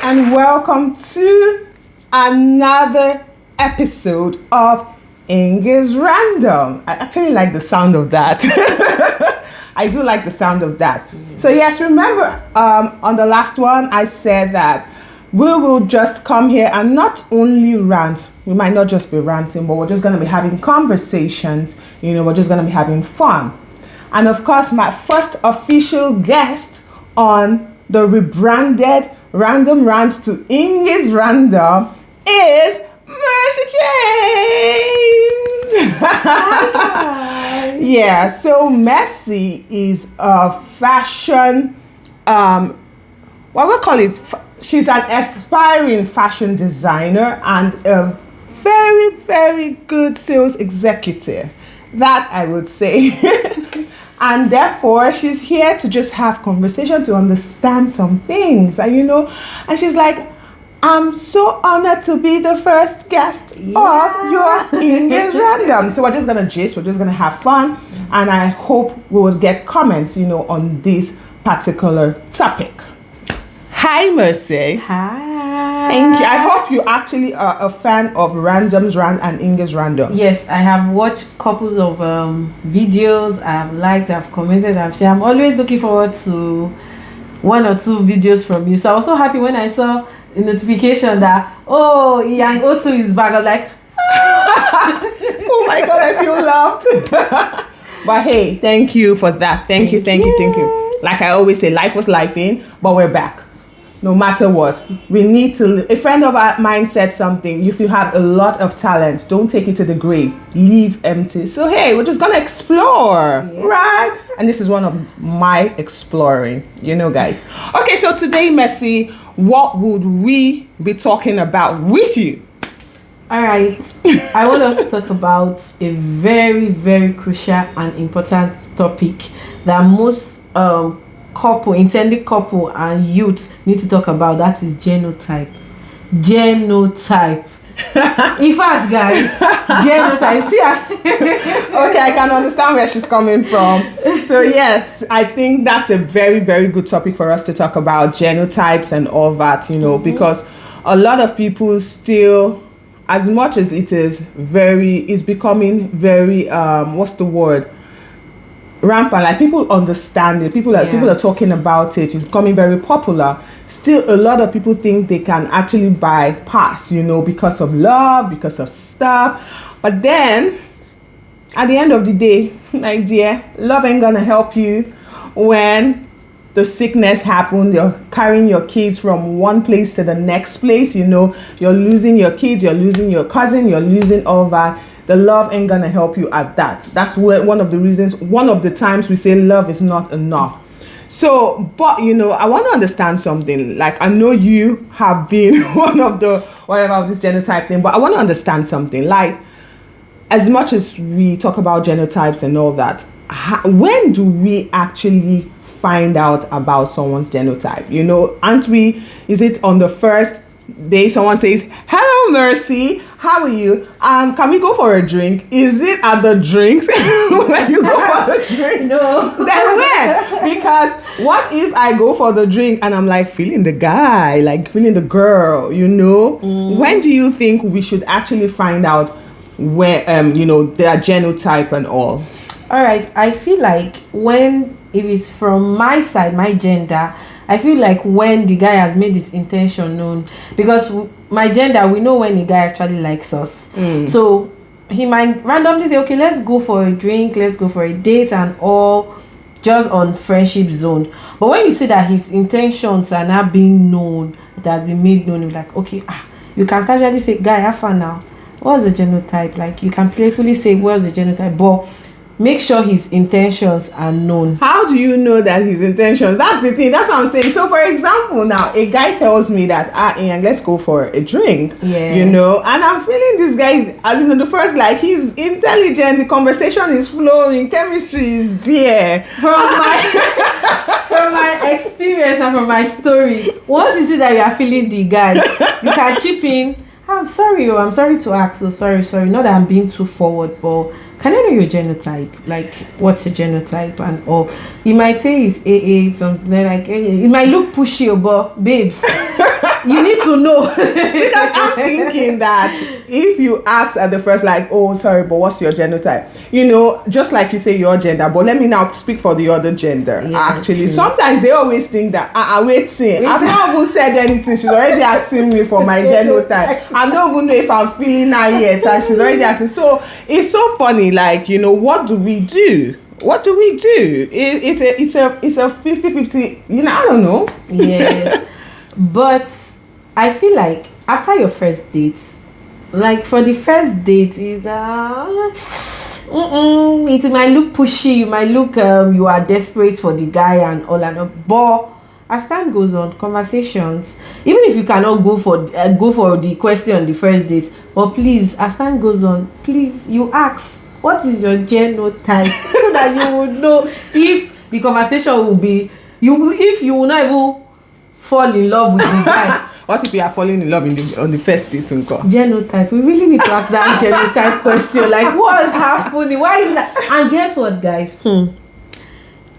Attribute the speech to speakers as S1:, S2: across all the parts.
S1: and welcome to another episode of English Random. I actually like the sound of that. I do like the sound of that. So yes, remember on the last one I said that we will just come here and not only rant. We might not just be ranting, but we're just going to be having conversations. We're just going to be having fun. And of course, my first official guest on the rebranded Random Rants to English Random is Mercy James.
S2: Hi.
S1: Yeah, so Mercy is a fashion, what we call it, she's an aspiring fashion designer and a very, very good sales executive. That I would say. And therefore, she's here to just have conversation, to understand some things. And and she's like, I'm so honored to be the first guest of your English Random. So we're just going to gist, we're just going to have fun. And I hope we will get comments, on this particular topic. Hi, Mercy.
S2: Hi.
S1: Thank you. I hope you actually are a fan of Random's Rant and English Random.
S2: Yes, I have watched a couple of videos. I've liked, I've commented, I've shared. I'm always looking forward to one or two videos from you. So I was so happy when I saw the notification that, Yang Otu is back. I was like,
S1: oh my God, I feel loved. But hey, thank you for that. Thank you. Like I always say, life was lifing, but we're back. No matter what, we need to. A friend of mine said something. If you have a lot of talent, don't take it to the grave. Leave empty. So hey, we're just gonna explore, right? And this is one of my exploring, guys. Okay, so today, Mercy, what would we be talking about with you?
S2: all right. I want us to talk about a very, very crucial and important topic that most intended couple and youth need to talk about. That is genotype. In fact, guys, genotype. See,
S1: okay, I can understand where she's coming from. So yes, I think that's a very, very good topic for us to talk about, genotypes and all that, because a lot of people still, as much as it's becoming very what's the word, rampant, like people understand it, people are talking about it, it's becoming very popular. Still, a lot of people think they can actually bypass, because of love, because of stuff. But then at the end of the day, my dear, love ain't gonna help you when the sickness happens. You're carrying your kids from one place to the next place, you're losing your kids, you're losing your cousin, you're losing all that. The love ain't gonna help you at that. That's one of the times we say love is not enough. So, but I want to understand something. Like, I know you have been one of the whatever of this genotype thing, but I want to understand something. Like, as much as we talk about genotypes and all that, when do we actually find out about someone's genotype? Aren't we? Is it on the first day someone says, "Hello, Mercy, how are you? Can we go for a drink?" Is it at the drinks when you go for the drink?
S2: No.
S1: Then where? Because what if I go for the drink and I'm like feeling the guy, like feeling the girl, When do you think we should actually find out where their genotype and all?
S2: All right, I feel like if it's from my side, my gender, I feel like when the guy has made his intention known, because my gender, we know when the guy actually likes us. So he might randomly say, okay, let's go for a drink, let's go for a date and all, just on friendship zone. But when you see that his intentions are not being known, that has been made known, you're like, okay, you can casually say, guy, have fun now. What's the genotype? Like, you can playfully say, what's the genotype? But make sure his intentions are known. How
S1: do you know that his intentions? That's the thing. That's what I'm saying. So, for example, now a guy tells me that, Ian, let's go for a drink.
S2: Yeah.
S1: And I'm feeling this guy, as the first, like, he's intelligent, the conversation is flowing, chemistry is there.
S2: From my experience and from my story, once you see that you are feeling the guy, you can chip in. I'm sorry to ask. So sorry. Not that I'm being too forward, but can I know your genotype? Like, what's your genotype? And or he might say it's AA, something like it might look pushy, but babes, You need to know.
S1: Because I'm thinking that if you ask at the first, like, oh, sorry, but what's your genotype? You know, just like you say your gender, but let me now speak for the other gender.
S2: Yeah,
S1: Actually,
S2: true.
S1: sometimes they always think that, wait, I've not even said anything. She's already asking me for my genotype. I don't even know if I'm feeling her yet, and she's already asking. So it's so funny, like, you know, what do we do? What do we do? It's a 50-50, you know, I don't know.
S2: Yes. But I feel like after your first date, like for the first date is it might look pushy, you might look you are desperate for the guy and all, but as time goes on, conversations, even if you cannot go for the question on the first date, but please, as time goes on, please, you ask, what is your genotype? So that you would know if the conversation will be, if you will not even fall in love with the guy.
S1: What if you are falling in love on the first date?
S2: Genotype. We really need to ask that genotype question. Like, what is happening? Why is that? And guess what, guys?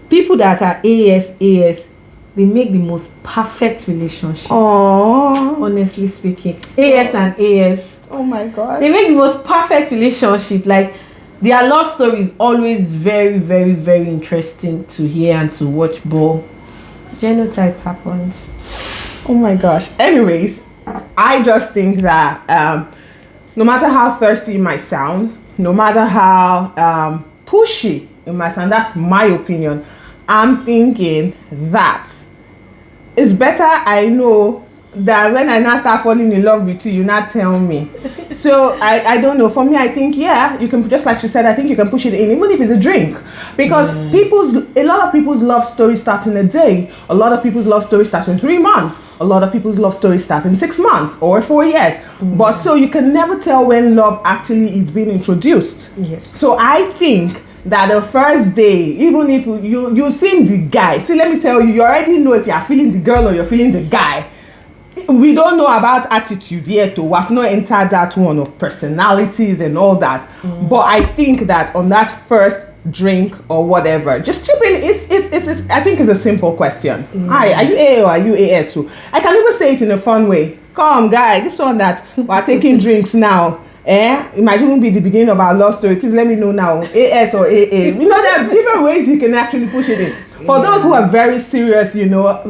S2: People that are AS, they make the most perfect relationship.
S1: Oh,
S2: honestly speaking, AS and AS.
S1: Oh my God.
S2: They make the most perfect relationship. Like, their love story is always very, very, very interesting to hear and to watch. But genotype happens.
S1: Oh my gosh. Anyways, I just think that no matter how thirsty it might sound, no matter how pushy it might sound, that's my opinion. I'm thinking that it's better I know that when I now start falling in love with you, you not tell me. So I don't know. For me, I think, yeah, you can, just like she said, I think you can push it in, even if it's a drink. Because a lot of people's love stories start in a day. A lot of people's love stories start in 3 months. A lot of people's love stories start in 6 months or 4 years. But so you can never tell when love actually is being introduced.
S2: Yes.
S1: So I think that the first day, even if you see the guy, see, let me tell you, you already know if you are feeling the girl or you're feeling the guy. We don't know about attitude yet, we have not entered that one of personalities and all that. But I think that on that first drink or whatever, just chip in. It's I think it's a simple question. Hi, are you A or are you AS? So I can even say it in a fun way. Come, guy, this one that we're taking drinks now. It might even be the beginning of our love story. Please let me know now, AS or AA. You know, there are different ways you can actually push it in. For those who are very serious, you know,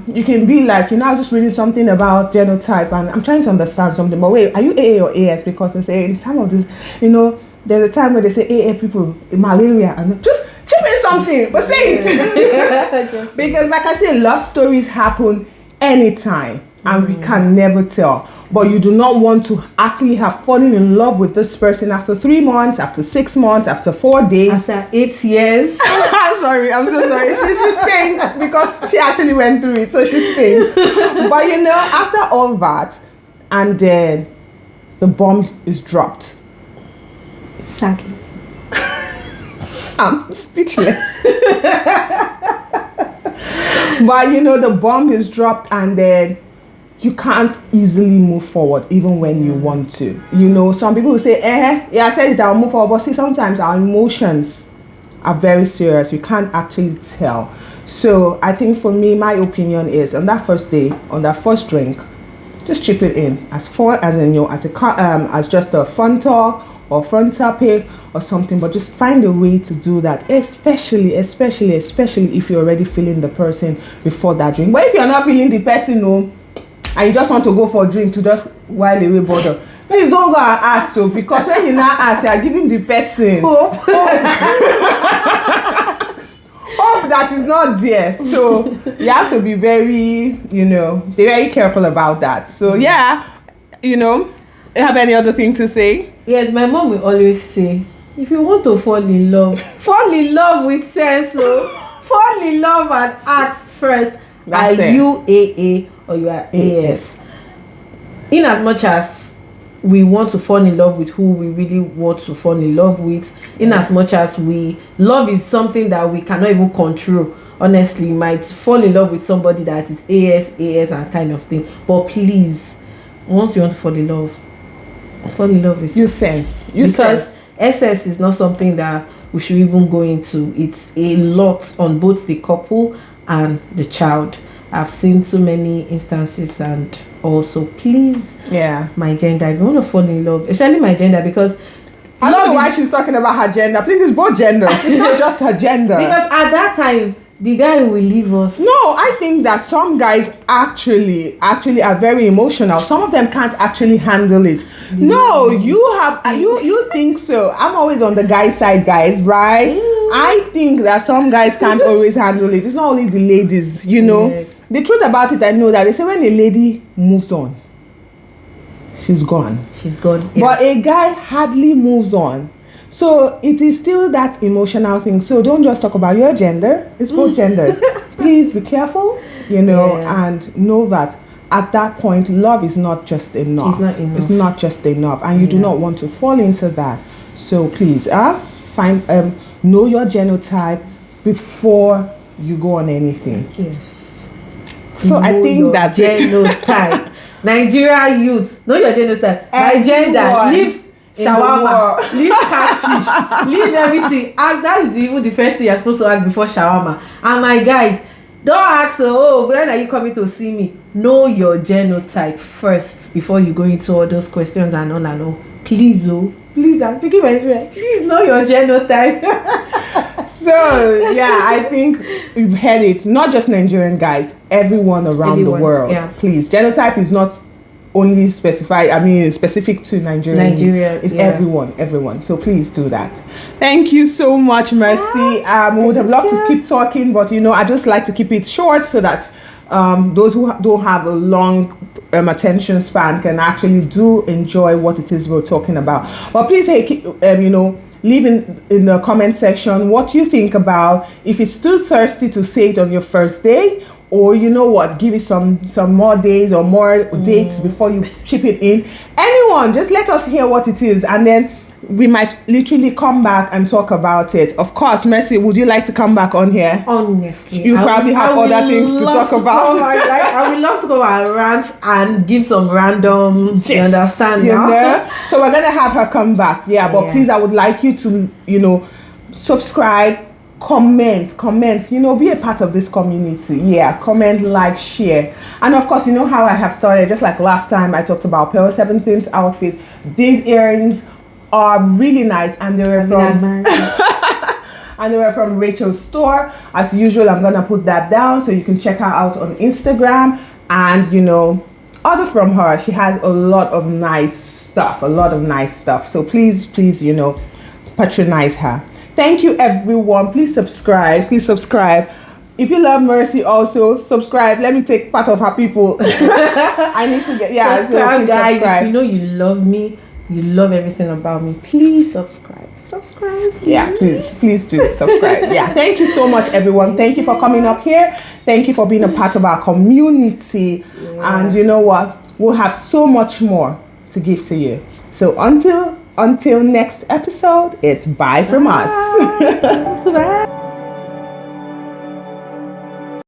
S1: you can be like, I was just reading something about genotype and I'm trying to understand something, but wait, are you AA or AS? Because they say in time of this, there's a time where they say AA people, malaria, and just chip in something, but say it. Because like I said, love stories happen anytime and we can never tell. But you do not want to actually have fallen in love with this person after 3 months, after 6 months, after 4 days.
S2: After 8 years.
S1: I'm so sorry. She's faint because she actually went through it, so she's faint. But after all that, and then the bomb is dropped.
S2: Sadly.
S1: I'm speechless. But the bomb is dropped and then you can't easily move forward even when you want to. Some people will say, I said it, I'll move forward. But see, sometimes our emotions are very serious. You can't actually tell. So I think for me, my opinion is on that first day, on that first drink, just chip it in as just a fun talk or fun topic or something, but just find a way to do that, especially if you're already feeling the person before that drink. But if you're not feeling the person, and you just want to go for a drink to just while away bother, please don't go and ask. So because when you now ask, you are giving the person hope that is not there. So you have to be very, very careful about that. So yeah, you have any other thing to say?
S2: Yes, my mom will always say, if you want to fall in love with sense. So fall in love and ask first. Are you AA or you are AS? In as much as we want to fall in love with who we really want to fall in love with, in as much as love is something that we cannot even control. Honestly, you might fall in love with somebody that is AS and kind of thing. But please, once you want to fall in love with because SS is not something that we should even go into. It's a lot on both the couple and the child. I've seen so many instances, and also please, my gender, if you want to fall in love, especially my gender, because
S1: I don't know why she's talking about her gender. Please, it's both genders. It's not just her gender.
S2: Because at that time, the guy will leave us.
S1: No, I think that some guys actually are very emotional. Some of them can't actually handle it. No, you think so. I'm always on the guy side, guys, right? I think that some guys can't always handle it. It's not only the ladies, you know.
S2: Yes.
S1: The truth about it, I know that they say when a lady moves on, she's gone.
S2: She's gone. Yeah.
S1: But a guy hardly moves on. So it is still that emotional thing. So don't just talk about your gender. It's both genders. Please be careful, you know, and know that at that point, love is not just enough.
S2: It's not enough.
S1: It's not just enough. And you do not want to fall into that. So please, know your genotype before you go on anything.
S2: Yes.
S1: So I think that's
S2: genotype. Nigeria youth, know your genotype. My gender, leave shawarma, leave catfish, leave everything. And that is even the first thing you're supposed to ask before shawarma. And my guys, don't ask, when are you coming to see me? Know your genotype first before you go into all those questions and all and all. Please, please, I'm speaking my experience. Please know your genotype.
S1: So yeah, I think we've heard it. Not just Nigerian guys, everyone around the world. Yeah. Please, genotype is not only specific to Nigeria. It's everyone. So please do that. Thank you so much, Mercy. We would have loved to keep talking, but I just like to keep it short so that those who don't have a long attention span can actually do enjoy what it is we're talking about. But please, leave in the comment section what you think about, if it's too thirsty to say it on your first day, or give it some more days or more dates before you chip it in. Anyone, just let us hear what it is, and then we might literally come back and talk about it. Of course, Mercy, would you like to come back on here?
S2: Honestly,
S1: you probably have other things to talk about.
S2: I would love to go and rant and give some random. You understand now?
S1: So we're gonna have her come back. But please, I would like you to subscribe, comment, be a part of this community. Comment, like, share. And of course, how I have started, just like last time I talked about Pearl 17's outfit. These earrings are really nice, and they were from Rachel's store. As usual, I'm gonna put that down so you can check her out on Instagram, and order from her. She has a lot of nice stuff. So please, patronize her. Thank you, everyone. Please subscribe. If you love Mercy, also subscribe. Let me take part of her people. I need to get
S2: subscribe, guys. Subscribe. If you love me, you love everything about me, please subscribe. Please.
S1: Please do subscribe. Thank you so much, everyone. Thank you for coming up here. Thank you for being a part of our community. And you know what, we'll have so much more to give to you. So until next episode, it's bye from us.
S2: Bye.